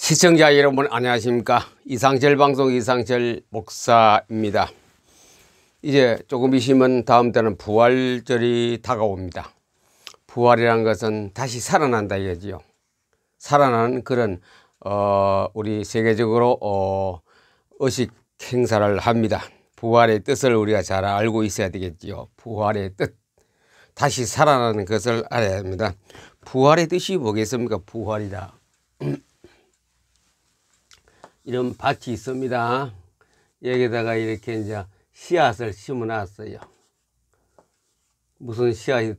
시청자 여러분 안녕하십니까. 이상철 방송 이상철 목사입니다. 이제 조금 있으면 다음 달은 부활절이 다가옵니다. 부활이라는 것은 다시 살아난다 이거지요. 살아나는 그런 우리 세계적으로 의식 행사를 합니다. 부활의 뜻을 우리가 잘 알고 있어야 되겠지요. 부활의 뜻, 다시 살아나는 것을 알아야 합니다. 부활의 뜻이 뭐겠습니까? 부활이다. 이런 밭이 있습니다. 여기다가 이렇게 이제 씨앗을 심어 놨어요. 무슨 씨앗이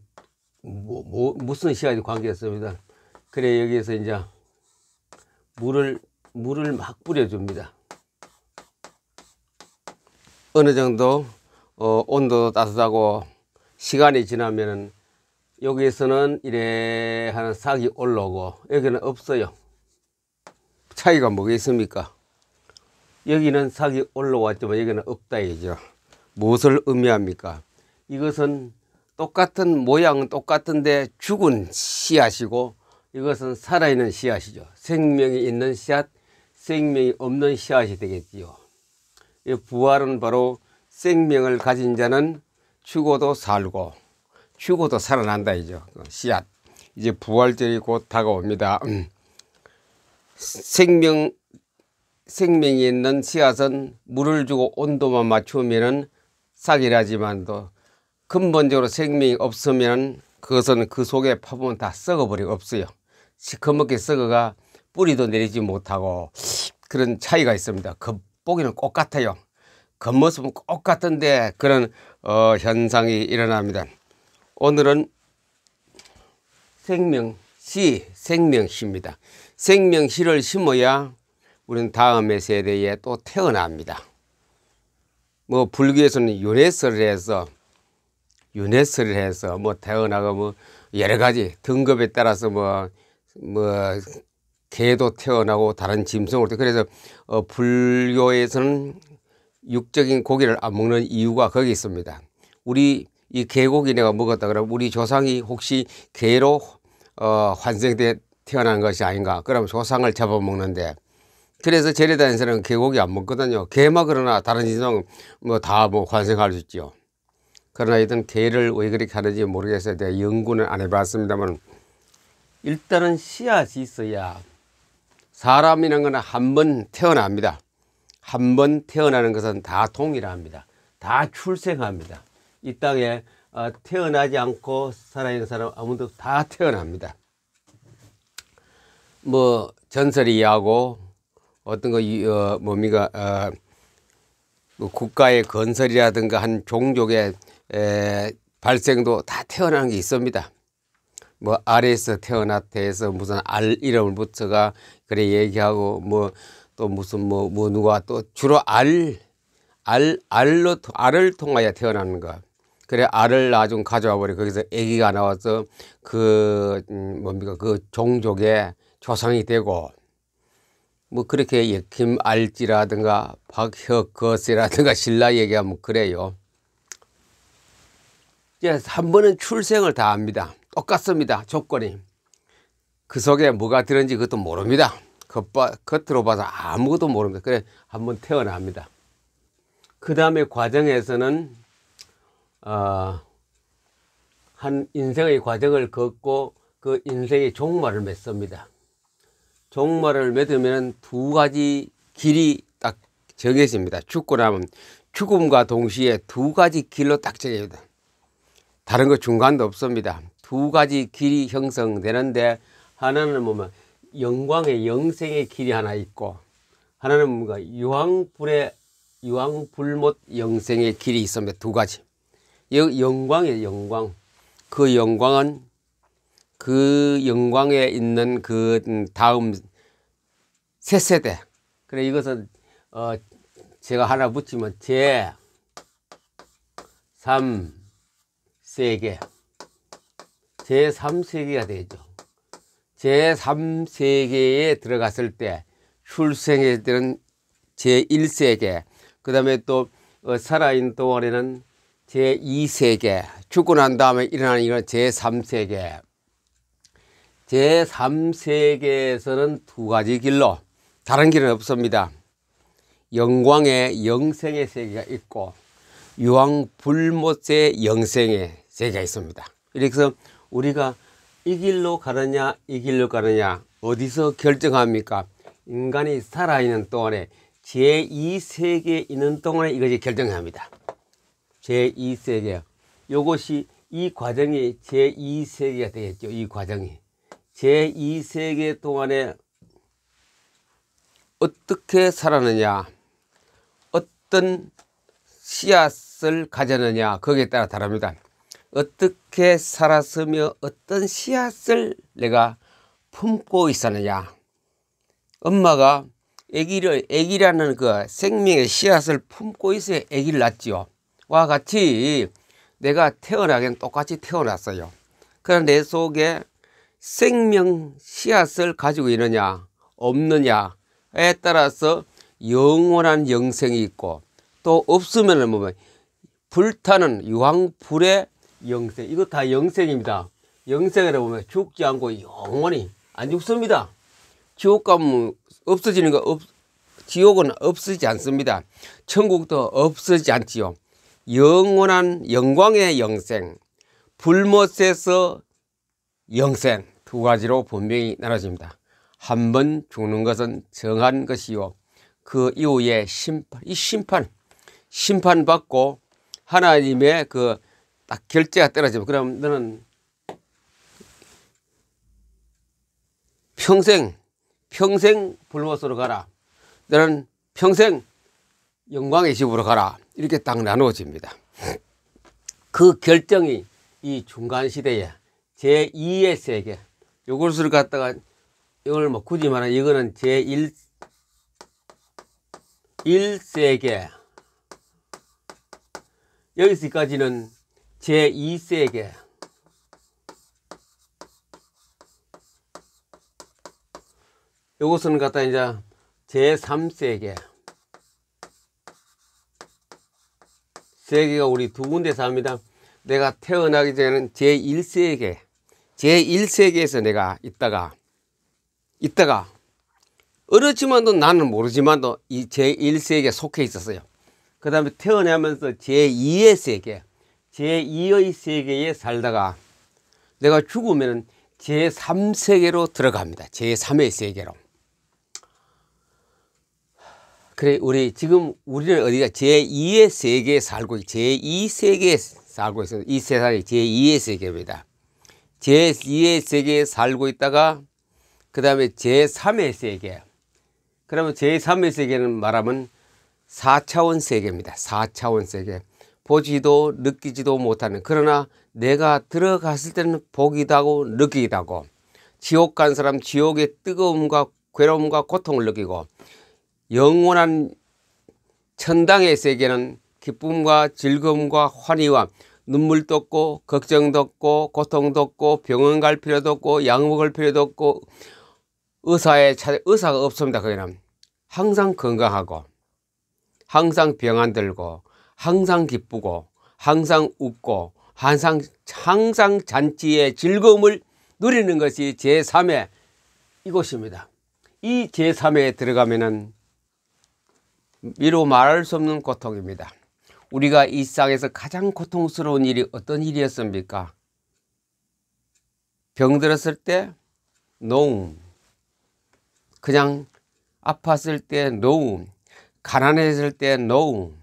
무슨 씨앗이 관계없습니다. 그래 여기에서 이제 물을 막 뿌려줍니다. 어느 정도 온도도 따뜻하고 시간이 지나면은 여기에서는 이래 하는 싹이 올라오고 여기는 없어요. 차이가 뭐겠습니까? 여기는 싹이 올라왔지만 여기는 없다 이죠. 무엇을 의미합니까? 이것은 똑같은 모양은 똑같은데 죽은 씨앗이고 이것은 살아있는 씨앗이죠. 생명이 있는 씨앗, 생명이 없는 씨앗이 되겠지요. 이 부활은 바로 생명을 가진 자는 죽어도 살고 죽어도 살아난다 이죠. 씨앗. 이제 부활절이 곧 다가옵니다. 생명이 있는 씨앗은 물을 주고 온도만 맞추면은 싹이 나지만도 근본적으로 생명이 없으면 그것은 그 속에 파보면 다 썩어버리고 없어요. 시커멓게 썩어가 뿌리도 내리지 못하고 그런 차이가 있습니다. 겉보기는 똑같아요. 겉모습은 똑같은데 그런 현상이 일어납니다. 오늘은 생명시입니다. 생명시를 심어야 우리는 다음의 세대에 또 태어납니다. 뭐 불교에서는 윤회설을 해서 뭐 태어나고 뭐 여러 가지 등급에 따라서 뭐 개도 태어나고 다른 짐승으로 그래서 불교에서는 육적인 고기를 안 먹는 이유가 거기 있습니다. 우리 이 개고기 내가 먹었다 그러면 우리 조상이 혹시 개로 환생돼 태어난 것이 아닌가? 그러면 조상을 잡아먹는데 그래서 절에 다니는 사람은 개고기 안 먹거든요. 개만 그러나 다른 인종 뭐 다 뭐 환생할 수 있죠. 그러나 이든 개를 왜 그렇게 하는지 모르겠어요. 내가 연구는 안 해봤습니다만 일단은 씨앗이 있어야 사람이라는 건 한 번 태어납니다. 한 번 태어나는 것은 다 동일합니다. 다 출생합니다. 이 땅에 태어나지 않고 살아있는 사람 아무도 다 태어납니다. 뭐 전설이 야고 어떤 거 뭡니까 뭐 국가의 건설이라든가 한 종족의 발생도 다 태어나는 게 있습니다. 뭐 알에서 태어났다 해서 무슨 알 이름을 붙여가 그래 얘기하고 뭐 또 무슨 뭐 누가 또 주로 알을 통하여 태어나는 거. 그래 알을 나중 가져와 버려 거기서 아기가 나와서 그 뭡니까 그 종족의 조상이 되고 뭐 그렇게 김알지라든가 박혁거세라든가 신라 얘기하면 그래요. 이제 한 번은 출생을 다 합니다. 똑같습니다. 조건이. 그 속에 뭐가 들었는지 그것도 모릅니다. 겉으로 봐서 아무것도 모릅니다. 그래 한 번 태어납니다. 그 다음에 과정에서는 한 인생의 과정을 걷고 그 인생의 종말을 맺습니다. 종말을 맺으면 두 가지 길이 딱 정해집니다. 죽고 나면 죽음과 동시에 두 가지 길로 딱 정해집니다. 다른 거 중간도 없습니다. 두 가지 길이 형성되는데 하나는 뭐면 영광의 영생의 길이 하나 있고 하나는 뭔가 유황불못 영생의 길이 있습니다. 두 가지. 영광의 영광. 그 영광은 그 영광에 있는 그 다음 세 세대. 그래 이것은 제가 하나 붙이면 제 3세계. 제 3세계가 되죠. 제 3세계에 들어갔을 때 출생에 되는 제 1세계. 그 다음에 또 살아있는 동안에는 제 2세계. 죽고 난 다음에 일어나는 이건 제 3세계. 제3세계에서는 두 가지 길로 다른 길은 없습니다. 영광의 영생의 세계가 있고 유황불못의 영생의 세계가 있습니다. 그래서 우리가 이 길로 가느냐 이 길로 가느냐 어디서 결정합니까? 인간이 살아있는 동안에 제2세계에 있는 동안에 이것이 결정합니다. 제2세계. 요것이 이 과정이 제2세계가 되겠죠. 이 과정이. 제2세계 동안에 어떻게 살았느냐, 어떤 씨앗을 가졌느냐, 거기에 따라 다릅니다. 어떻게 살았으며 어떤 씨앗을 내가 품고 있었느냐. 엄마가 애기라는 그 생명의 씨앗을 품고 있어야 애기를 낳지요. 와 같이 내가 태어나긴 똑같이 태어났어요. 그러나 내 속에 생명 씨앗을 가지고 있느냐 없느냐에 따라서 영원한 영생이 있고 또 없으면 뭐 불타는 유황불의 영생, 이거 다 영생입니다. 영생이라 보면 죽지 않고 영원히 안 죽습니다. 지옥 가면 없어지는 거 지옥은 없어지지 않습니다. 천국도 없어지지 않지요. 영원한 영광의 영생, 불못에서 영생, 두 가지로 분명히 나눠집니다. 한 번 죽는 것은 정한 것이요, 그 이후에 이 심판 받고 하나님의 그 딱 결제가 떨어지면 그럼 너는 평생 불못으로 가라, 너는 평생 영광의 집으로 가라, 이렇게 딱 나누어집니다. 그 결정이 이 중간 시대에 제2의 세계, 요것을 갖다가 이걸 뭐 굳이 말하면 이거는 제1세계, 여기서까지는 제2세계, 요것은 갖다 이제 제3세계, 세계가 우리 두 군데서 합니다. 내가 태어나기 전에는 제1세계에서 내가 있다가 어렸지만도 나는 모르지만도 이 제1세계에 속해 있었어요. 그 다음에 태어나면서 제2의 세계, 제2의 세계에 살다가 내가 죽으면 제3세계로 들어갑니다. 제3의 세계로. 그래, 우리는 어디가 제2의 세계에 살고, 제2세계에 살고 있어요. 이 세상이 제2의 세계입니다. 제2의 세계에 살고 있다가, 그 다음에 제3의 세계. 그러면 제3의 세계는 말하면 4차원 세계입니다. 4차원 세계. 보지도 느끼지도 못하는, 그러나 내가 들어갔을 때는 보기도 하고 느끼기도 하고, 지옥 간 사람 지옥의 뜨거움과 괴로움과 고통을 느끼고, 영원한 천당의 세계는 기쁨과 즐거움과 환희와 눈물도 없고 걱정도 없고 고통도 없고 병원 갈 필요도 없고 약 먹을 필요도 없고 의사가 없습니다. 거기는 항상 건강하고 항상 병 안 들고 항상 기쁘고 항상 웃고 항상 잔치의 즐거움을 누리는 것이 제3의 이곳입니다. 이 제3회에 들어가면은 미루 말할 수 없는 고통입니다. 우리가 이 세상에서 가장 고통스러운 일이 어떤 일이었습니까? 병들었을 때 노움, 그냥 아팠을 때 노움, 가난했을 때 노움,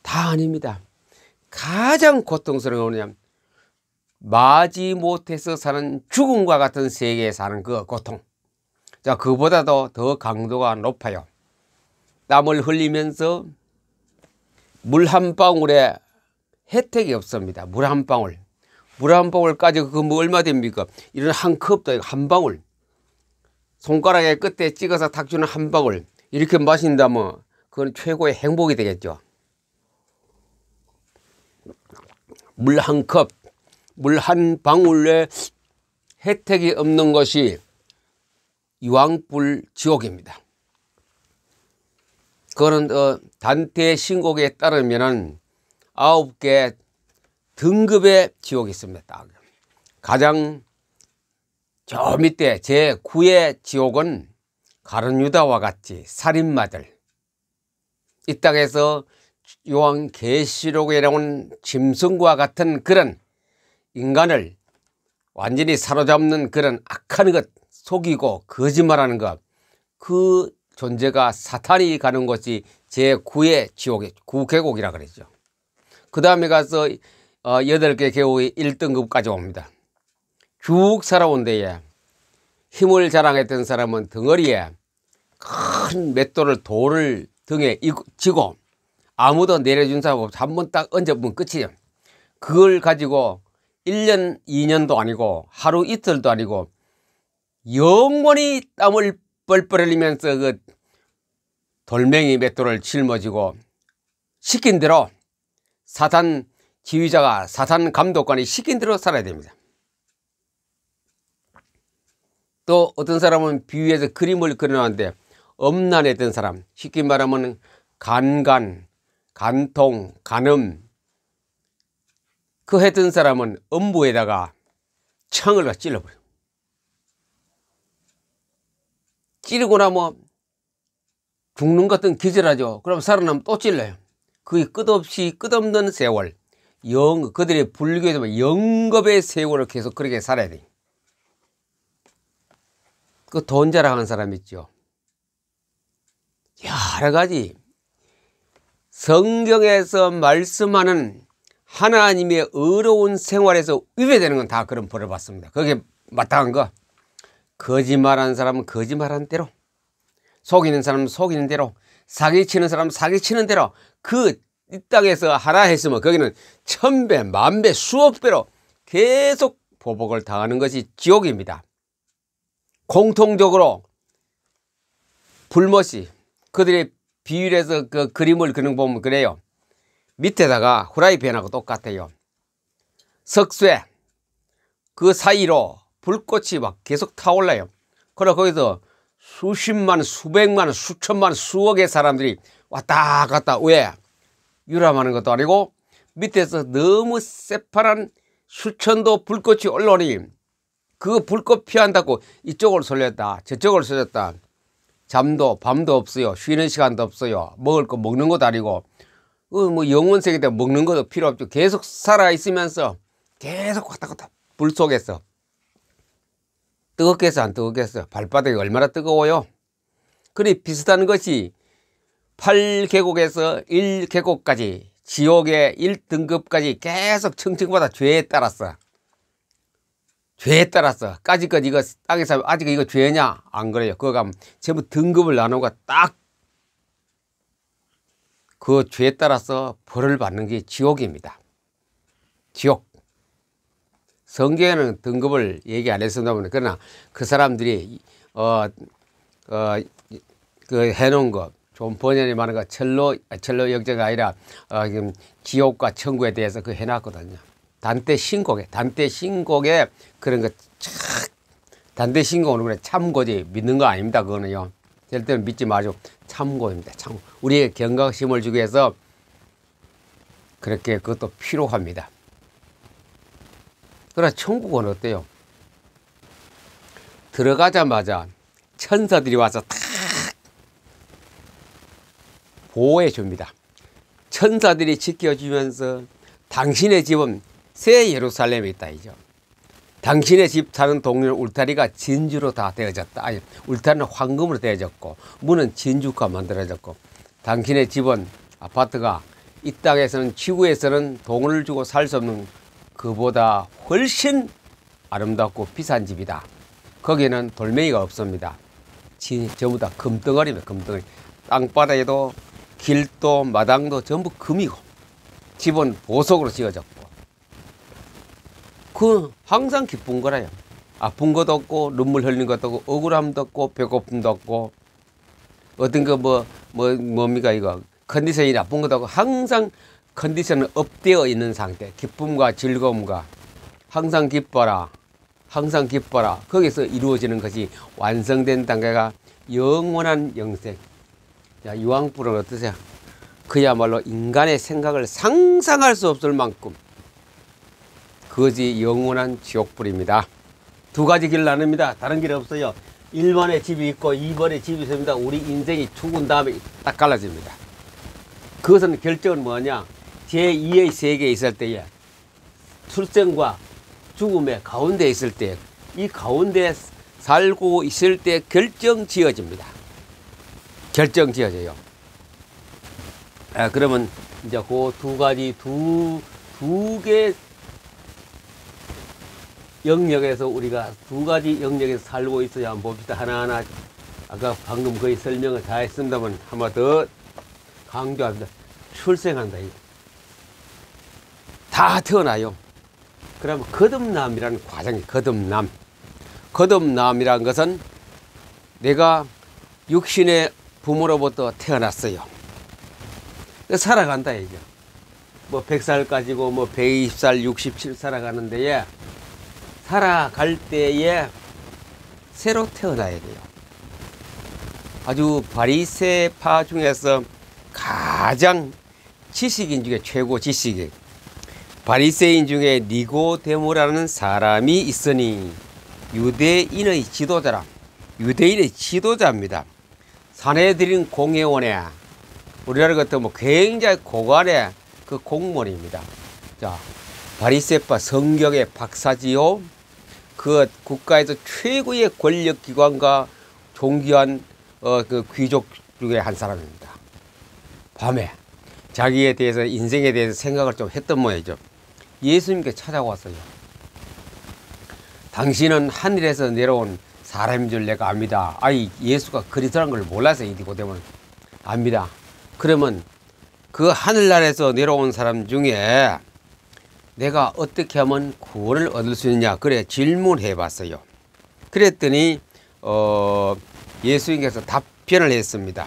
다 아닙니다. 가장 고통스러운 거는 마지 못해서 사는 죽음과 같은 세계에 사는 그 고통. 자, 그보다도 더 강도가 높아요. 땀을 흘리면서 물 한 방울에 혜택이 없습니다. 물 한 방울. 물 한 방울까지 그거 뭐 얼마 됩니까? 이런 한 컵도 아니고 한 방울. 손가락에 끝에 찍어서 탁 주는 한 방울. 이렇게 마신다면 그건 최고의 행복이 되겠죠. 물 한 컵, 물 한 방울에 혜택이 없는 것이 유황불 지옥입니다. 그거는 단테 신곡에 따르면은 9개 등급의 지옥이 있습니다. 가장 저 밑에 제9의 지옥은 가룟 유다와 같이 살인마들, 이 땅에서 요한계시록에 나온 짐승과 같은 그런 인간을 완전히 사로잡는 그런 악한 것, 속이고 거짓말하는 것, 그 존재가 사탄이 가는 곳이 제9의 지옥의 9계곡이라 그러죠. 그 다음에 가서 8개 계곡의 1등급까지 옵니다. 쭉 살아온 데에 힘을 자랑했던 사람은 덩어리에 큰 맷돌을 돌을 등에 지고 아무도 내려준 사람 없이 한 번 딱 얹어보면 끝이에요. 그걸 가지고 1년, 2년도 아니고 하루 이틀도 아니고 영원히 땀을 뻘뻘 흘리면서 그 돌멩이 맷돌을 짊어지고 시킨 대로 사탄 지휘자가 사탄 감독관이 시킨 대로 살아야 됩니다. 또 어떤 사람은 비유해서 그림을 그려놨는데 엄난했던 사람, 쉽게 말하면 간간, 간통, 간음, 그 했던 사람은 엄부에다가 창을 찔러버려요. 찌르고 나면 죽는 것 같은 기절하죠. 그럼 살아나면 또 찔러요. 그게 끝없이 끝없는 세월, 그들의 불교에서 영겁의 세월을 계속 그렇게 살아야 돼요. 그 돈 자랑하는 사람 있죠. 여러 가지 성경에서 말씀하는 하나님의 어려운 생활에서 위배되는 건 다 그런 벌을 받습니다. 그게 마땅한 거. 거짓말하는 사람은 거짓말하는 대로, 속이는 사람은 속이는 대로, 사기치는 사람은 사기치는 대로, 이 땅에서 하라 했으면 거기는 1000배, 10,000배, 수억 배로 계속 보복을 당하는 것이 지옥입니다. 공통적으로 불못이 그들의 비율에서 그 그림을 그리는 거 보면 그래요. 밑에다가 후라이팬하고 똑같아요. 석쇠 그 사이로 불꽃이 막 계속 타올라요. 그러나 거기서 수십만, 수백만, 수천만, 수억의 사람들이 왔다 갔다 왜? 유람하는 것도 아니고 밑에서 너무 새파란 수천도 불꽃이 올라오니 그 불꽃 피한다고 이쪽을 쏠렸다 저쪽을 쏠렸다. 잠도 밤도 없어요. 쉬는 시간도 없어요. 먹을 거 먹는 것도 아니고 뭐 영원세계 때 먹는 것도 필요 없죠. 계속 살아있으면서 계속 왔다 갔다 불 속에서 뜨겁겠어 안 뜨겁겠어? 발바닥이 얼마나 뜨거워요? 그리 비슷한 것이 8계곡에서 1계곡까지 지옥의 1등급까지 계속 청청마다 죄에 따라서 까짓것 이거 땅에서 아직 이거 죄냐? 안 그래요. 그거 가면 전부 등급을 나누고 딱 그 죄에 따라서 벌을 받는 게 지옥입니다. 지옥. 성경에는 등급을 얘기 안 했습니다만 그러나 그 사람들이 그 해놓은 거 좀 번연이 많은 거 철로 역제가 아니라 지옥과 천국에 대해서 그 해놨거든요. 단테 신곡에 그런 거 단테 신곡은 그래 참고지 믿는 거 아닙니다. 그거는요. 절대로 믿지 마시고 참고입니다. 참고. 우리의 경각심을 주기 위해서 그렇게 그것도 필요합니다. 그러나 천국은 어때요? 들어가자마자 천사들이 와서 탁 보호해 줍니다. 천사들이 지켜주면서 당신의 집은 새 예루살렘에 있다 이죠. 당신의 집 사는 동네는 울타리가 진주로 다 되어졌다. 아니, 울타리는 황금으로 되어졌고 문은 진주가 만들어졌고 당신의 집은 아파트가 이 땅에서는 지구에서는 돈을 주고 살 수 없는 그보다 훨씬 아름답고 비싼 집이다. 거기에는 돌멩이가 없습니다. 전부 다 금덩어리입니다. 금덩어리. 땅바닥에도 길도 마당도 전부 금이고 집은 보석으로 지어졌고 그 항상 기쁜 거라요. 아픈 것도 없고 눈물 흘리는 것도 없고 억울함도 없고 배고픔도 없고 어떤 거 뭡니까 이거 컨디션이 나쁜 것도 없고 항상 컨디션은 업되어 있는 상태. 기쁨과 즐거움과 항상 기뻐라 거기서 이루어지는 것이 완성된 단계가 영원한 영생. 자, 유황불은 어떠세요? 그야말로 인간의 생각을 상상할 수 없을 만큼 그것이 영원한 지옥불입니다. 두 가지 길을 나눕니다. 다른 길 없어요. 1번에 집이 있고 2번에 집이 있습니다. 우리 인생이 죽은 다음에 딱 갈라집니다. 그것은 결정은 뭐냐? 제2의 세계에 있을 때에 출생과 죽음의 가운데 있을 때, 이 가운데 살고 있을 때 결정 지어집니다. 결정 지어져요. 그러면 이제 그 두 가지, 두 개 영역에서 우리가 두 가지 영역에서 살고 있어야 한번 봅시다. 하나하나. 아까 방금 거의 설명을 다 했습니다만 한번 더 강조합니다. 출생한다. 다 태어나요. 그러면 거듭남이라는 과정이 거듭남. 거듭남이라는 것은 내가 육신의 부모로부터 태어났어요. 살아간다 이죠. 뭐 100살까지고 뭐 120살, 67 살아가는데 살아갈 때에 새로 태어나야 돼요. 아주 바리새파 중에서 가장 지식인 중에 최고 지식인 바리새인 중에 니고데모라는 사람이 있으니 유대인의 지도자라. 유대인의 지도자입니다. 산헤드린 공회원에 우리나라 같으면 굉장히 고관의 그 공무원입니다. 자, 바리새파 성경의 박사지요. 그 국가에서 최고의 권력기관과 존귀한 그 귀족 중에 한 사람입니다. 밤에 자기에 대해서 인생에 대해서 생각을 좀 했던 모양이죠. 예수님께 찾아왔어요. 당신은 하늘에서 내려온 사람인 줄 내가 압니다. 아이, 예수가 그리스도라는 걸 몰라서 니고데모는 압니다. 그러면 그 하늘나라에서 내려온 사람 중에 내가 어떻게 하면 구원을 얻을 수 있느냐, 그래 질문해 봤어요. 그랬더니 예수님께서 답변을 했습니다.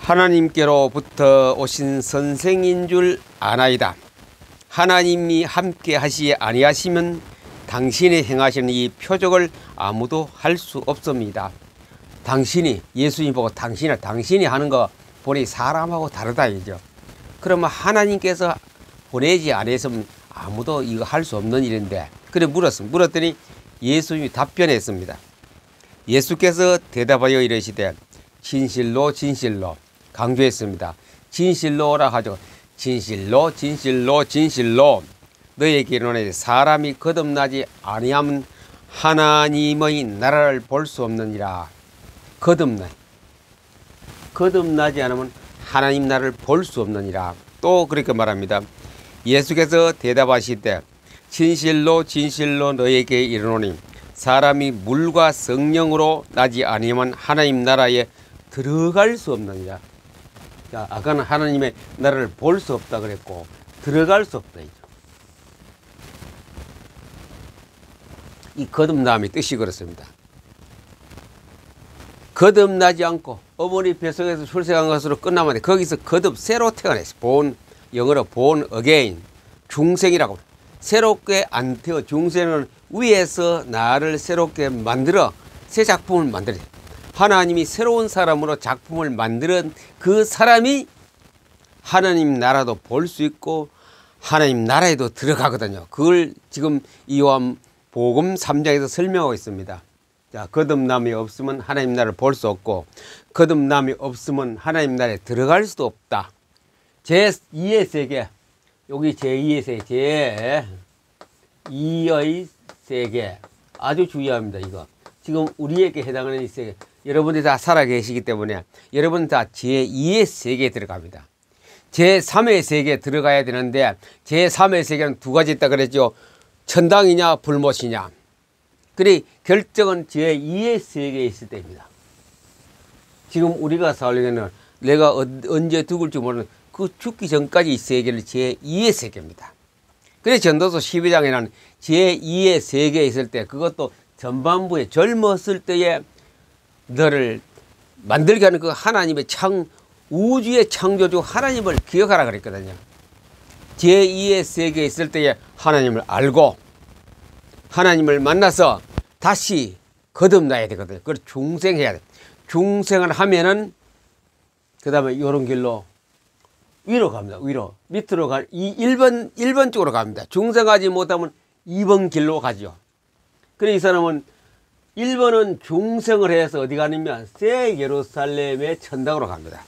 하나님께로부터 오신 선생인 줄 아나이다. 하나님이 함께 하시지 아니하시면 당신이 행하시는 이 표적을 아무도 할 수 없습니다. 당신이, 예수님 보고 당신이 하는 거 보니 사람하고 다르다 이죠. 그러면 하나님께서 보내지 않았으면 아무도 이거 할 수 없는 일인데, 그래 물었더니 예수님이 답변했습니다. 예수께서 대답하여 이르시되 진실로 진실로, 강조했습니다. 진실로라 하죠. 진실로 진실로 진실로 너희에게 이르노니 사람이 거듭나지 아니하면 하나님의 나라를 볼 수 없느니라. 거듭나지 않으면 하나님 나라를 볼 수 없느니라. 또 그렇게 말합니다. 예수께서 대답하시되 진실로 진실로 너희에게 이르노니 사람이 물과 성령으로 나지 아니하면 하나님 나라에 들어갈 수 없느니라. 자, 아까는 하나님의 나라를 볼 수 없다 그랬고 들어갈 수 없다. 이 거듭남의 뜻이 그렇습니다. 거듭나지 않고 어머니 뱃속에서 출생한 것으로 끝나면 돼. 거기서 새로 태어났어. 영어로 born again, 중생이라고. 새롭게 안 태어. 중생은 위에서 나를 새롭게 만들어 새 작품을 만들어. 하나님이 새로운 사람으로 작품을 만드는 그 사람이 하나님 나라도 볼 수 있고 하나님 나라에도 들어가거든요. 그걸 지금 요한복음 3장에서 설명하고 있습니다. 자, 거듭남이 없으면 하나님 나라를 볼 수 없고 거듭남이 없으면 하나님 나라에 들어갈 수도 없다. 제2의 세계, 여기 제2의 세계, 제2의 세계 아주 중요합니다. 이거 지금 우리에게 해당하는 이 세계, 여러분들이 다 살아계시기 때문에 여러분 다 제2의 세계에 들어갑니다. 제3의 세계에 들어가야 되는데 제3의 세계는 두 가지 있다 그랬죠. 천당이냐 불못이냐. 그래 결정은 제2의 세계에 있을 때입니다. 지금 우리가 살려면 내가 언제 죽을지 모르는 그 죽기 전까지 이 세계를 제2의 세계입니다. 그래서 전도서 12장에는 제2의 세계에 있을 때, 그것도 전반부에 젊었을 때에 너를 만들게 하는 그 하나님의 우주의 창조주 하나님을 기억하라 그랬거든요. 제2의 세계에 있을 때에 하나님을 알고 하나님을 만나서 다시 거듭나야 되거든요. 그걸 중생해야 돼. 중생을 하면은 그 다음에 이런 길로 위로 갑니다. 위로. 밑으로 1번 쪽으로 갑니다. 중생하지 못하면 2번 길로 가죠. 그래 이 사람은 1번은 중생을 해서 어디 가냐면 새 예루살렘의 천당으로 갑니다.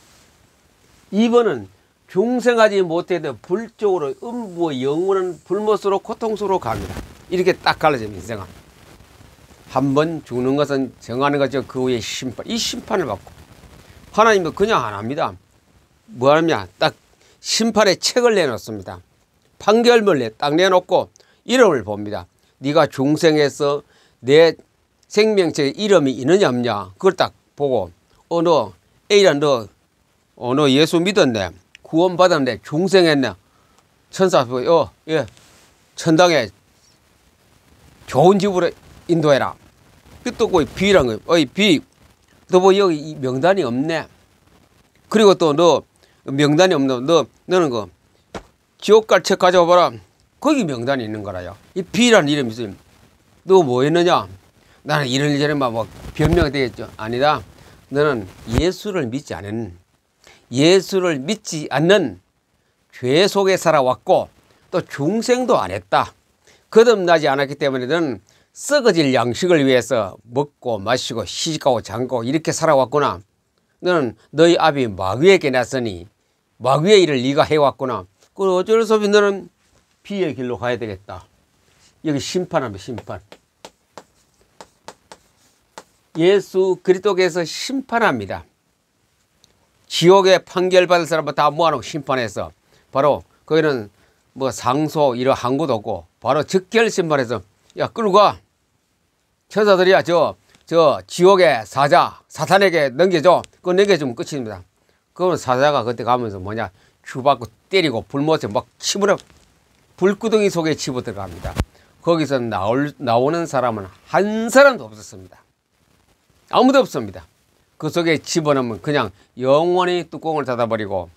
2번은 중생하지 못해도 불쪽으로 음부 영원한 불못으로 고통스러워 갑니다. 이렇게 딱 갈라집니다. 인생은 한 번 죽는 것은 정하는 거죠. 그 후에 심판, 이 심판을 받고 하나님은 그냥 안 합니다. 뭐 하느냐, 딱 심판의 책을 내놓습니다. 판결문을 딱 내놓고 이름을 봅니다. 네가 중생에서 내 생명책에 이름이 있느냐 없냐 그걸 딱 보고 너 A란 너 예수 믿었네, 구원 받았네, 중생했네, 천사 예, 천당에 좋은 집으로 인도해라. 또 그 B란 거예요. 어이 B, 너 뭐 여기 명단이 없네. 그리고 또 너 명단이 없는 너는 그 지옥 갈 책 가져와 봐라. 거기 명단이 있는 거라요. 이 B라는 이름이 있어요. 너 뭐 했느냐? 나는 이런저런 막 변명이 되겠죠. 아니다. 너는 예수를 믿지 않은, 예수를 믿지 않는 죄 속에 살아왔고 또 중생도 안 했다. 거듭나지 않았기 때문에 너는 썩어질 양식을 위해서 먹고 마시고 시집가고 장가고 이렇게 살아왔구나. 너는 너희 아비 마귀에게 났으니 마귀의 일을 네가 해왔구나. 그 어쩔 수 없이 너는 비의 길로 가야 되겠다. 여기 심판합니다. 심판. 예수 그리스도께서 심판합니다. 지옥에 판결받을 사람을 다 모아놓고 심판해서 바로 거기는 뭐 상소 이런 항구도 없고 바로 즉결 심판해서 야 끌고 가. 천사들이야 저 지옥의 사자 사탄에게 넘겨줘. 그거 넘겨주면 끝입니다. 그건 사자가 그때 가면서 뭐냐 주받고 때리고 불못에 막 치부려 불구덩이 속에 치부 들어갑니다. 거기서 나오는 사람은 한 사람도 없었습니다. 아무도 없습니다. 그 속에 집어넣으면 그냥 영원히 뚜껑을 닫아버리고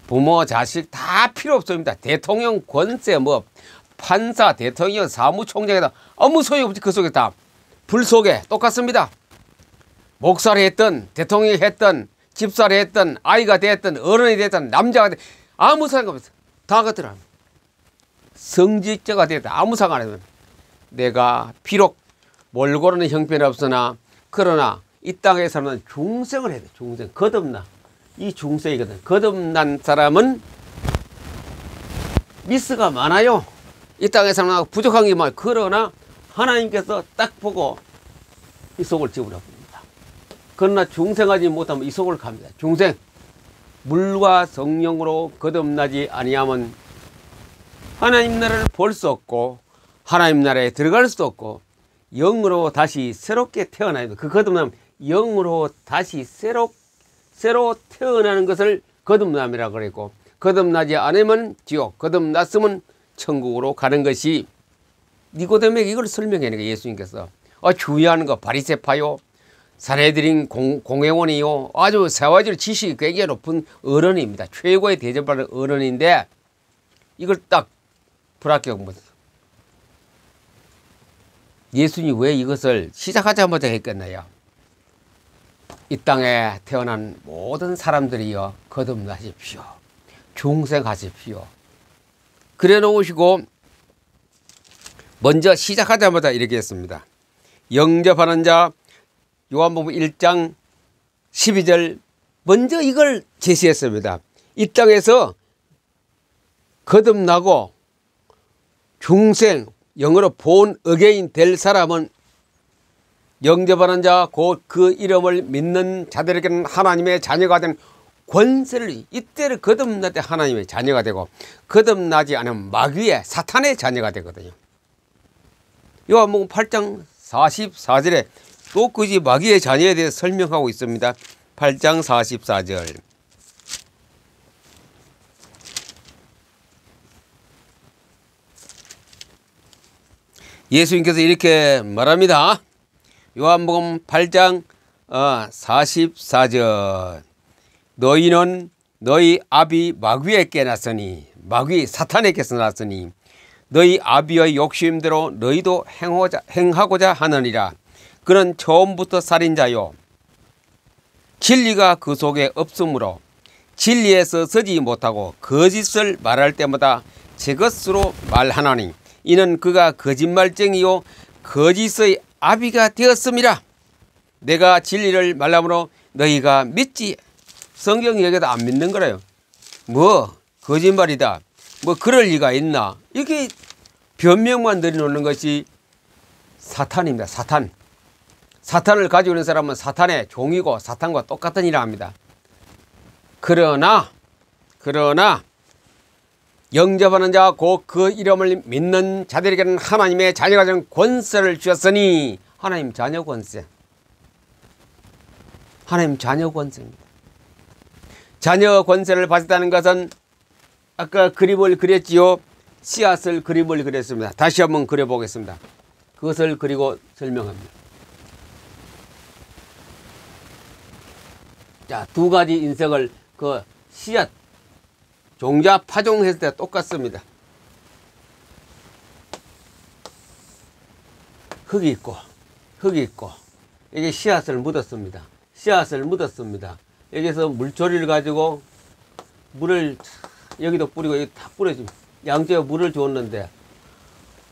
부모 자식 다 필요 없습니다. 대통령 권세 뭐 판사 대통령 사무총장이다 아무 소용 없이 그 속에 다 불 속에 똑같습니다. 목사를 했던 대통령이 했던 집사를 했던 아이가 됐던 어른이 됐던 남자가 됐던 아무 상관없어. 다 같더라. 성직자가 됐다 아무 상관없어. 내가 비록 몰고르는 형편이 없으나 그러나 이 땅에서는 중생을 해야 돼. 중생 거듭나. 이 중생이거든. 거듭난 사람은 미스가 많아요. 이 땅에서는 부족한 게 많아요. 그러나 하나님께서 딱 보고 이 속을 집으라 봅니다. 그러나 중생하지 못하면 이 속을 갑니다. 중생 물과 성령으로 거듭나지 아니하면 하나님 나라를 볼 수 없고 하나님 나라에 들어갈 수 없고 영으로 다시 새롭게 태어나야 돼. 그 거듭나면 영으로 다시 새로 태어나는 것을 거듭남이라고 그랬고 거듭나지 않으면 지옥, 거듭났으면 천국으로 가는 것이 니고데모에게 이걸 설명하는 거예요. 예수님께서 주의하는 거 바리새파요, 사내들인 공회원이요, 아주 세와질 지식이 굉장히 높은 어른입니다. 최고의 대접받는 어른인데 이걸 딱 불합격 못했어. 예수님이 왜 이것을 시작하자마자 했겠나요? 이 땅에 태어난 모든 사람들이여 거듭나십시오. 중생하십시오. 그래 놓으시고 먼저 시작하자마자 이렇게 했습니다. 영접하는 자 요한복음 1장 12절 먼저 이걸 제시했습니다. 이 땅에서 거듭나고 중생 영어로 본 어게인 될 사람은 영접하는 자 곧 그 이름을 믿는 자들에게는 하나님의 자녀가 된 권세를 이때를 거듭날 때 하나님의 자녀가 되고 거듭나지 않으면 마귀의 사탄의 자녀가 되거든요. 요한복음 8장 44절에 또 그지 마귀의 자녀에 대해 설명하고 있습니다. 8장 44절 예수님께서 이렇게 말합니다. 요한복음 8장 44절 너희는 너희 아비 마귀에게 났으니 마귀 사탄에게서 났으니 너희 아비의 욕심대로 너희도 행하고자 하느니라. 그는 처음부터 살인자요 진리가 그 속에 없으므로 진리에서 서지 못하고 거짓을 말할 때마다 제 것으로 말하나니 이는 그가 거짓말쟁이요 거짓의 아비가 되었음이라. 내가 진리를 말함으로 너희가 믿지. 성경이 여기다 안 믿는 거래요. 뭐 거짓말이다. 뭐 그럴 리가 있나. 이렇게 변명만 내려놓는 것이 사탄입니다. 사탄. 사탄을 가지고 있는 사람은 사탄의 종이고 사탄과 똑같은 일을 합니다. 그러나 영접하는 자 곧 그 이름을 믿는 자들에게는 하나님의 자녀가 되는 권세를 주셨으니. 하나님 자녀 권세. 하나님 자녀 권세입니다. 자녀 권세를 받았다는 것은 아까 그림을 그렸지요. 씨앗을 그림을 그렸습니다. 다시 한번 그려보겠습니다. 그것을 그리고 설명합니다. 자, 두 가지 인생을 그 씨앗 종자 파종했을 때 똑같습니다. 흙이 있고 이게 씨앗을 묻었습니다. 씨앗을 묻었습니다. 여기서 물조리를 가지고 물을 여기도 뿌리고 여기 다 뿌려줍니다. 양쪽에 물을 줬는데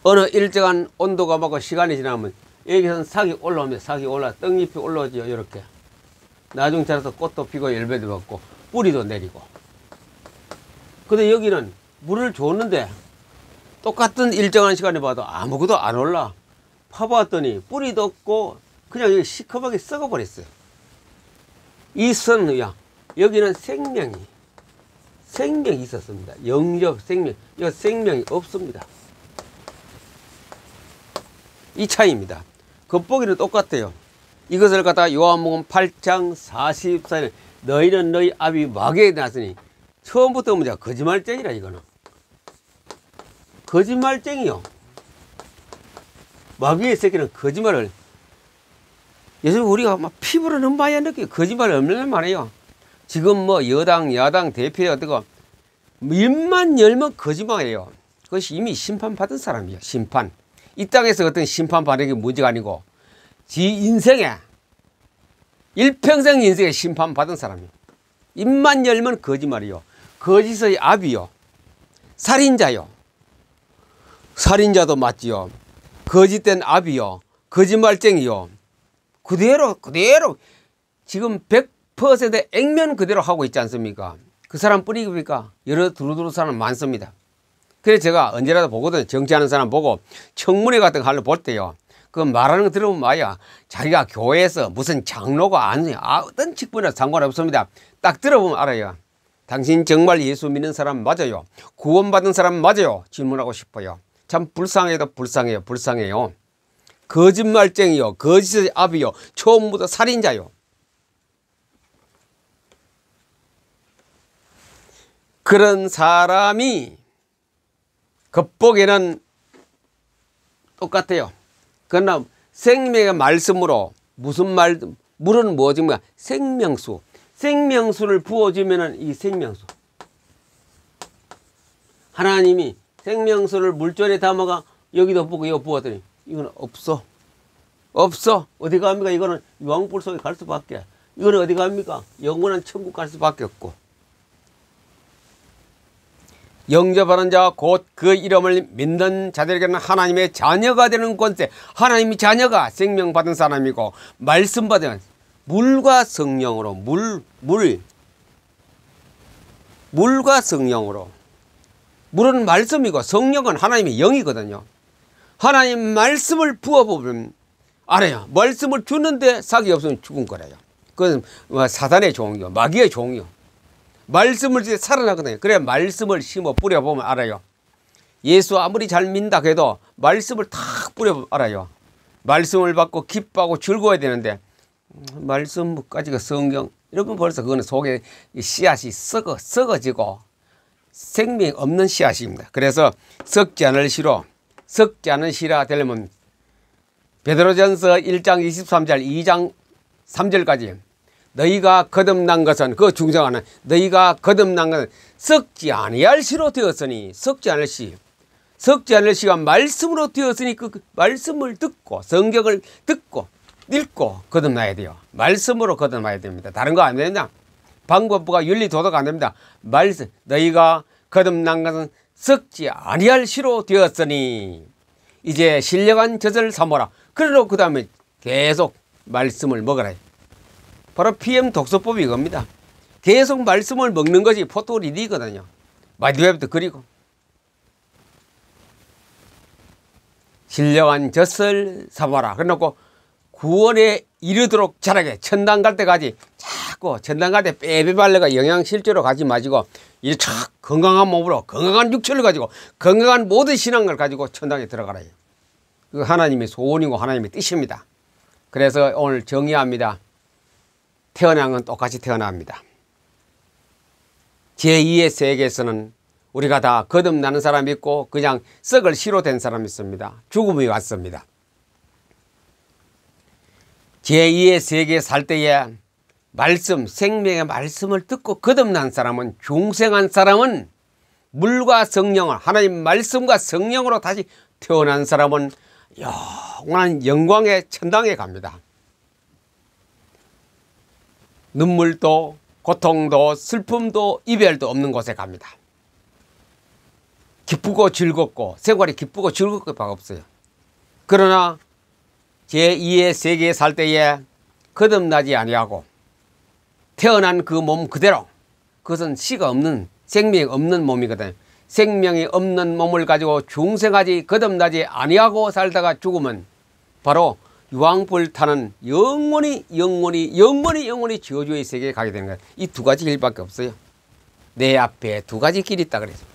어느 일정한 온도가 맞고 시간이 지나면 여기서는 삭이 올라옵니다. 삭이 올라 떡잎이 올라오죠. 이렇게 나중 자라서 꽃도 피고 열매도 먹고 뿌리도 내리고. 근데 여기는 물을 줬는데 똑같은 일정한 시간에 봐도 아무것도 안 올라. 파봤더니 뿌리도 없고 그냥 여기 시커멓게 썩어버렸어요. 이 선의야 여기는 생명이 있었습니다. 영접 생명. 여기 생명이 없습니다. 이 차이입니다. 겉보기는 똑같아요. 이것을 갖다가 요한복음 8장 44절에 너희는 너희 아비 마귀에 났으니. 처음부터 문제가 거짓말쟁이라. 이거는 거짓말쟁이요. 마귀의 새끼는 거짓말을 요즘 우리가 막 피부로는 많이 느껴요. 거짓말을 얼마나 많아요. 지금 뭐 여당 야당 대표가 어떻고 입만 열면 거짓말이에요. 그것이 이미 심판받은 사람이에요. 심판. 이 땅에서 어떤 심판받는 게 문제가 아니고 지 인생에 일평생 인생에 심판받은 사람이에요. 입만 열면 거짓말이요. 거짓의 아비요. 살인자요. 살인자도 맞지요. 거짓된 아비요. 거짓말쟁이요. 그대로 지금 100% 액면 그대로 하고 있지 않습니까? 그 사람 뿐이니까 여러 두루두루 사람 많습니다. 그래서 제가 언제라도 보거든요. 정치하는 사람 보고 청문회 같은 거 하려 볼 때요. 그 말하는 거 들으면 뭐야. 자기가 교회에서 무슨 장로가 아니에요. 어떤 직분이나 상관없습니다. 딱 들어보면 알아요. 당신 정말 예수 믿는 사람 맞아요? 구원받은 사람 맞아요? 질문하고 싶어요. 참 불쌍해도 불쌍해요. 거짓말쟁이요. 거짓의 아비요. 처음부터 살인자요. 그런 사람이 겉보기에는 똑같아요. 그러나 생명의 말씀으로 무슨 말, 물은 뭐지? 생명수. 생명수를 부어주면은 이 생명수. 하나님이 생명수를 물전에 담아가 여기도 부고 여기 부었더니 이거는 없어. 어디 갑니까? 이거는 유황불 속에 갈 수밖에. 이거는 어디 갑니까? 영원한 천국 갈 수밖에 없고. 영접하는 자 곧 그 이름을 믿는 자들에게는 하나님의 자녀가 되는 권세. 하나님의 자녀가 생명받은 사람이고 말씀 받은 물과 성령으로 물과 성령으로. 물은 말씀이고 성령은 하나님의 영이거든요. 하나님 말씀을 부어보면 알아요. 말씀을 주는데 삭이 없으면 죽은 거래요. 그건 사단의 종이요. 마귀의 종이요. 말씀을 주에 살아나거든요. 그래 말씀을 심어 뿌려보면 알아요. 예수 아무리 잘 믿다 해도 말씀을 탁 뿌려보면 알아요. 말씀을 받고 기뻐하고 즐거워야 되는데 말씀까지가 성경 이러면 벌써 그거는 속에 씨앗이 썩어지고 생명이 없는 씨앗입니다. 그래서 썩지 않을 씨라 되려면 베드로전서 1장 23절 2장 3절까지 너희가 거듭난 것은 그 중성하는 너희가 거듭난 것은 썩지 아니할 씨로 되었으니 썩지 않을 씨가 말씀으로 되었으니 그 말씀을 듣고 성경을 듣고 읽고 거듭나야 돼요. 말씀으로 거듭나야 됩니다. 다른 거 안 됩니다. 방법과 윤리 도덕 안 됩니다. 말씀 너희가 거듭난 것은 썩지 아니할 씨로 되었으니 이제 신령한 젖을 삼어라. 그러고 그 다음에 계속 말씀을 먹어라. 바로 PM 독서법이 이겁니다. 계속 말씀을 먹는 것이 포토리디거든요. 마디웹도 그리고 신령한 젖을 삼아라. 그래놓고 구원에 이르도록 자라게 천당 갈 때까지 자꾸 천당 갈 때 빼빼발레가 영양 실제로 가지 마시고 이 착 건강한 몸으로 건강한 육체를 가지고 건강한 모든 신앙을 가지고 천당에 들어가라. 그 하나님의 소원이고 하나님의 뜻입니다. 그래서 오늘 정의합니다. 태어난 건 똑같이 태어납니다. 제2의 세계에서는 우리가 다 거듭나는 사람이 있고 그냥 썩을 씨로 된 사람이 있습니다. 죽음이 왔습니다. 제2의 세계에 살 때에 말씀, 생명의 말씀을 듣고 거듭난 사람은, 중생한 사람은 물과 성령을, 하나님 말씀과 성령으로 다시 태어난 사람은 영원한 영광의 천당에 갑니다. 눈물도 고통도 슬픔도 이별도 없는 곳에 갑니다. 기쁘고 즐겁고 생활이 기쁘고 즐겁게 밖에 없어요. 그러나 제2의 세계에 살 때에 거듭나지 아니하고 태어난 그 몸 그대로, 그것은 씨가 없는, 생명이 없는 몸이거든요. 생명이 없는 몸을 가지고 중생하지 거듭나지 아니하고 살다가 죽으면 바로 유황불 타는 영원히 저주의 세계에 가게 되는 거예요. 이 두 가지 길밖에 없어요. 내 앞에 두 가지 길이 있다 그래서.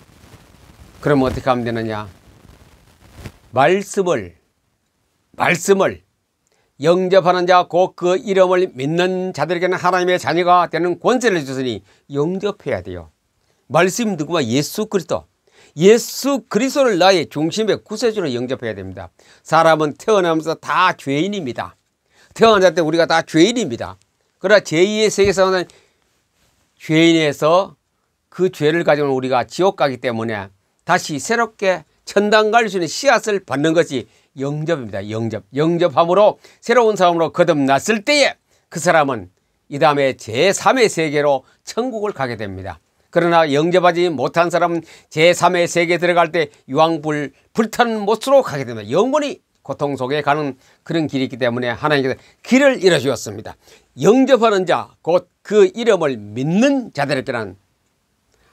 그러면 어떻게 하면 되느냐? 말씀을 영접하는 자, 곧 그 이름을 믿는 자들에게는 하나님의 자녀가 되는 권세를 주시니 영접해야 돼요. 말씀이 누구만? 예수 그리스도. 예수 그리스도를 나의 중심의 구세주로 영접해야 됩니다. 사람은 태어나면서 다 죄인입니다. 태어날 때 우리가 다 죄인입니다. 그러나 제2의 세계에서는 죄인에서 그 죄를 가지고 우리가 지옥 가기 때문에 다시 새롭게 천당 갈 수 있는 씨앗을 받는 것이 영접입니다. 영접함으로 새로운 사람으로 거듭났을 때에 그 사람은 이 다음에 제3의 세계로 천국을 가게 됩니다. 그러나 영접하지 못한 사람은 제3의 세계에 들어갈 때 유황불 불타는 못으로 가게 됩니다. 영원히 고통 속에 가는 그런 길이 있기 때문에 하나님께서 길을 열어주었습니다. 영접하는 자, 곧 그 이름을 믿는 자들에게는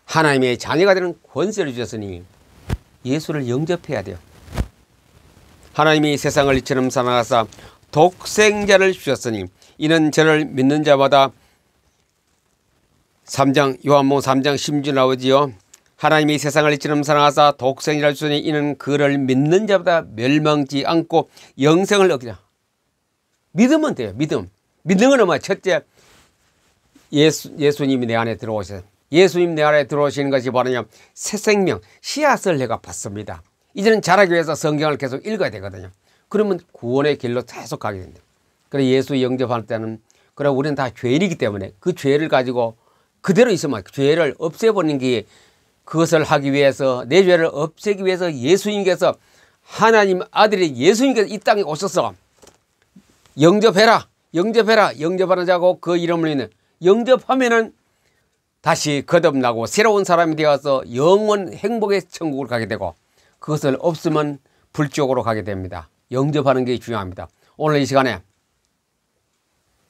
하나님의 자녀가 되는 권세를 주셨으니 예수를 영접해야 돼요. 하나님이 세상을 이처럼 사랑하사 독생자를 주셨으니 이는 저를 믿는 자마다 3장 요한복음 3장 10절 나오지요. 하나님이 세상을 이처럼 사랑하사 독생자를 주셨으니 이는 그를 믿는 자마다 멸망치 않고 영생을 얻기라. 믿으면 돼요. 믿는 건 뭐야? 첫째, 예수님이 내 안에 들어오셔서, 예수님 내 안에 들어오시는 것이 바로냐, 새 생명, 씨앗을 내가 받습니다. 이제는 자라기 위해서 성경을 계속 읽어야 되거든요. 그러면 구원의 길로 계속 가게 된다. 그래서 예수 영접할 때는, 그래 우리는 다 죄인이기 때문에 그 죄를 가지고 그대로 있으면 죄를 없애버리는 게, 그것을 하기 위해서, 내 죄를 없애기 위해서 예수님께서, 하나님 아들이 예수님께서 이 땅에 오셔서 영접하는 자고 그 이름을 믿는, 영접하면은 다시 거듭나고 새로운 사람이 되어서 영원 행복의 천국을 가게 되고, 그것을 없으면 불지옥으로 가게 됩니다. 영접하는 게 중요합니다. 오늘 이 시간에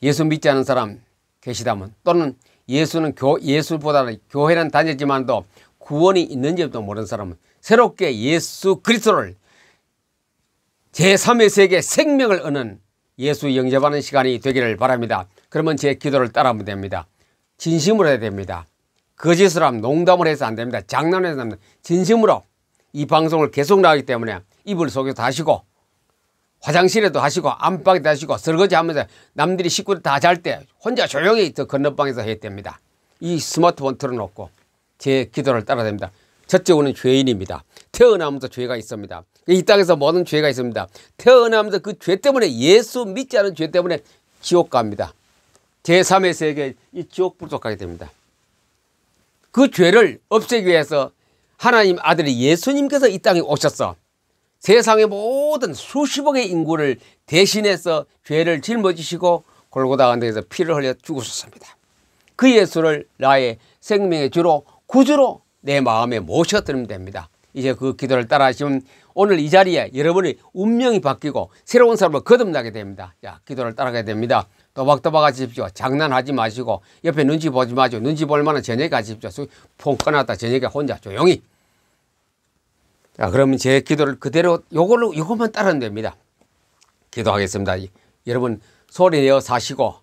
예수 믿지 않은 사람 계시다면, 또는 예수보다는 교회는 다녔지만도 구원이 있는지도 모르는 사람은 새롭게 예수 그리스도를, 제3의 세계 생명을 얻는 예수 영접하는 시간이 되기를 바랍니다. 그러면 제 기도를 따라하면 됩니다. 진심으로 해야 됩니다. 거짓으로 하면, 농담을 해서 안 됩니다. 장난해서 안 됩니다. 진심으로 이 방송을 계속 나가기 때문에 이불 속에도 하시고, 화장실에도 하시고, 안방에도 하시고, 설거지하면서 남들이 식구들 다 잘 때 혼자 조용히 저 건너방에서 해야 됩니다. 이 스마트폰 틀어놓고 제 기도를 따라야 됩니다. 첫째, 우리는 죄인입니다. 태어나면서 죄가 있습니다. 이 땅에서 모든 죄가 있습니다. 태어나면서 그 죄 때문에, 예수 믿지 않은 죄 때문에 지옥 갑니다. 제3의 세계, 이 지옥 불속 가게 됩니다. 그 죄를 없애기 위해서 하나님 아들이 예수님께서 이 땅에 오셔서 세상의 모든 수십억의 인구를 대신해서 죄를 짊어지시고 골고다 언덕에서 피를 흘려 죽으셨습니다. 그 예수를 나의 생명의 주로, 구주로 내 마음에 모셔드리면 됩니다. 이제 그 기도를 따라 하시면 오늘 이 자리에 여러분의 운명이 바뀌고 새로운 사람으로 거듭나게 됩니다. 자, 기도를 따라가야 됩니다. 또박또박 하십시오. 장난하지 마시고 옆에 눈치 보지 마시고 눈치 볼 만한 저녁에 가십시오. 폰 꺼놨다 저녁에 혼자 조용히. 자, 그러면 제 기도를 그대로 요것만 따르면 됩니다. 기도하겠습니다. 여러분 소리 내어 사시고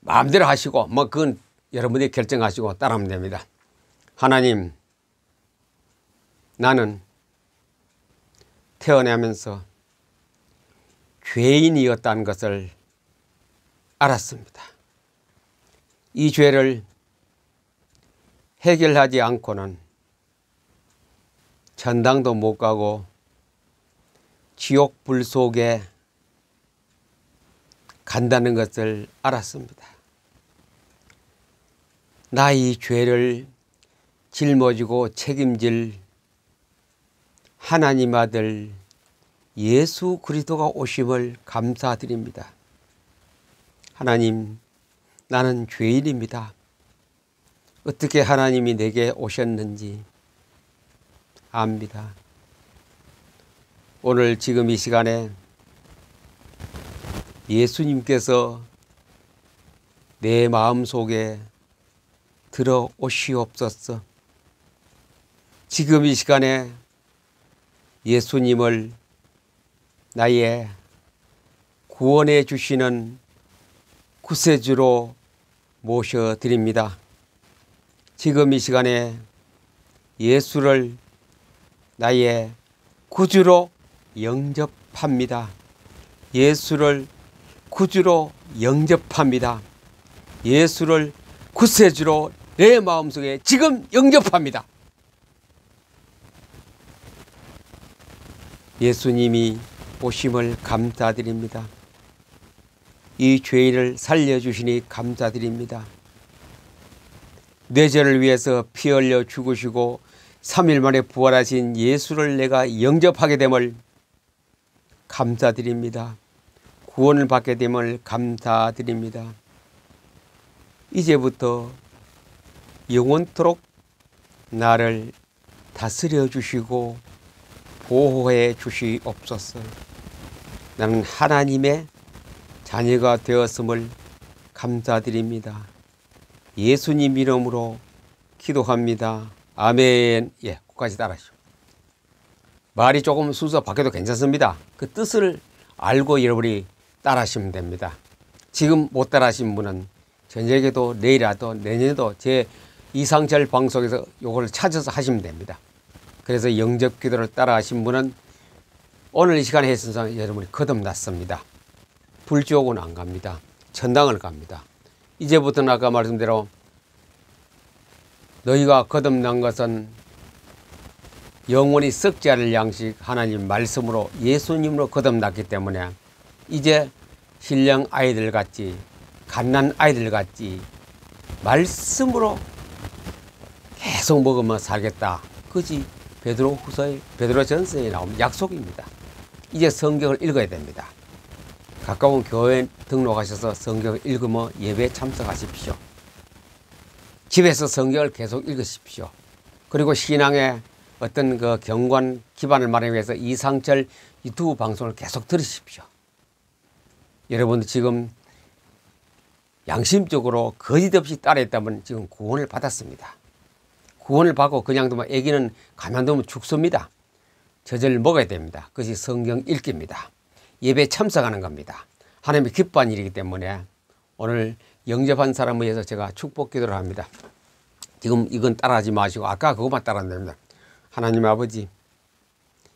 마음대로 하시고 뭐 그건 여러분이 결정하시고 따르면 됩니다. 하나님, 나는 태어나면서 죄인이었다는 것을 알았습니다. 이 죄를 해결하지 않고는 천당도 못 가고 지옥 불 속에 간다는 것을 알았습니다. 나의 죄를 짊어지고 책임질 하나님 아들 예수 그리스도가 오심을 감사드립니다. 하나님, 나는 죄인입니다. 어떻게 하나님이 내게 오셨는지 압니다. 오늘 지금 이 시간에 예수님께서 내 마음속에 들어오시옵소서. 지금 이 시간에 예수님을 나의 구원해 주시는 구세주로 모셔드립니다. 지금 이 시간에 예수를 나의 구주로 영접합니다. 예수를 구주로 영접합니다. 예수를 구세주로 내 마음속에 지금 영접합니다. 예수님이 오심을 감사드립니다. 이 죄인을 살려주시니 감사드립니다. 내 죄를 위해서 피 흘려 죽으시고 3일 만에 부활하신 예수를 내가 영접하게 됨을 감사드립니다. 구원을 받게 됨을 감사드립니다. 이제부터 영원토록 나를 다스려 주시고 보호해 주시옵소서. 나는 하나님의 자녀가 되었음을 감사드립니다. 예수님 이름으로 기도합니다. 아멘. 예, 끝까지 따라하시오. 말이 조금 순서 바뀌어도 괜찮습니다. 그 뜻을 알고 여러분이 따라하시면 됩니다. 지금 못 따라하신 분은 저녁에도 내일이라도 내년에도 제 이상철 방송에서 요걸 찾아서 하시면 됩니다. 그래서 영접 기도를 따라하신 분은 오늘 이 시간에 했으면 여러분이 거듭났습니다. 불지옥은 안 갑니다. 천당을 갑니다. 이제부터는 아까 말씀대로 너희가 거듭난 것은 영원히 썩지 않을 양식 하나님 말씀으로 예수님으로 거듭났기 때문에 이제 신령 아이들 같이 갓난 아이들 같이 말씀으로 계속 먹으며 살겠다. 그것이 베드로전서에 나온 약속입니다. 이제 성경을 읽어야 됩니다. 가까운 교회 등록하셔서 성경을 읽으며 예배에 참석하십시오. 집에서 성경을 계속 읽으십시오. 그리고 신앙의 어떤 그 경관 기반을 마련하기 위해서 이상철 유튜브 방송을 계속 들으십시오. 여러분들 지금 양심적으로 거짓 없이 따라했다면 지금 구원을 받았습니다. 구원을 받고 그냥 두면 애기는 가만두면 죽습니다. 젖을 먹어야 됩니다. 그것이 성경 읽기입니다. 예배에 참석하는 겁니다. 하나님이 기뻐하는 일이기 때문에 오늘 영접한 사람을 위해서 제가 축복 기도를 합니다. 지금 이건 따라하지 마시고 아까 그것만 따라하면 됩니다. 하나님 아버지,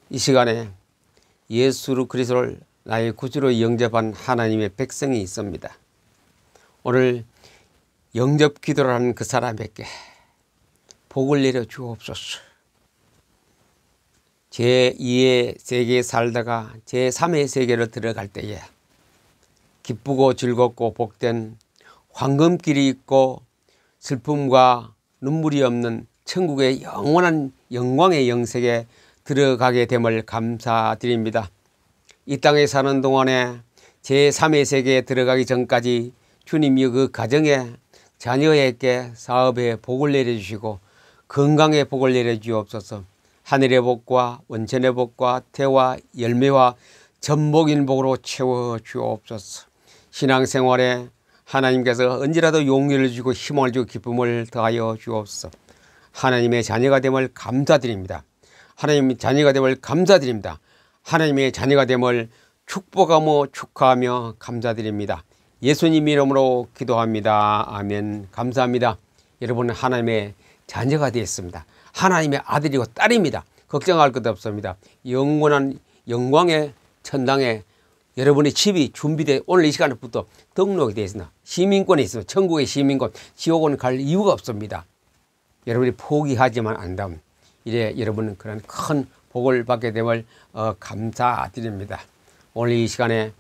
이 시간에 예수 그리스도를 나의 구주로 영접한 하나님의 백성이 있습니다. 오늘 영접 기도를 하는 그 사람에게 복을 내려 주옵소서. 제2의 세계에 살다가 제3의 세계로 들어갈 때에 기쁘고 즐겁고 복된 황금길이 있고 슬픔과 눈물이 없는 천국의 영원한 영광의 영색에 들어가게 됨을 감사드립니다. 이 땅에 사는 동안에 제3의 세계에 들어가기 전까지 주님이 그 가정에 자녀에게 사업에 복을 내려주시고 건강에 복을 내려주옵소서. 하늘의 복과 원천의 복과 태와 열매와 전복인 복으로 채워 주옵소서. 신앙생활에 하나님께서 언제라도 용기를 주고 희망을 주고 기쁨을 더하여 주옵소서. 하나님의 자녀가 됨을 감사드립니다. 하나님의 자녀가 됨을 감사드립니다. 하나님의 자녀가 됨을 축복하며 축하하며 감사드립니다. 예수님 이름으로 기도합니다. 아멘. 감사합니다. 여러분은 하나님의 자녀가 되었습니다. 하나님의 아들이고 딸입니다. 걱정할 것도 없습니다. 영원한 영광의 천당에 여러분의 집이 준비되어 오늘 이 시간부터 등록이 되어 있습니다. 시민권이 있습니다. 천국의 시민권. 지옥은 갈 이유가 없습니다. 여러분이 포기하지만 안다면 이래 여러분은 그런 큰 복을 받게 됨을 감사드립니다. 오늘 이 시간에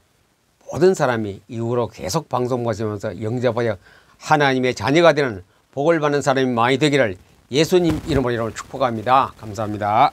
모든 사람이 이후로 계속 방송 보시면서 영접하여 하나님의 자녀가 되는 복을 받는 사람이 많이 되기를 예수님 이름으로 축복합니다. 감사합니다.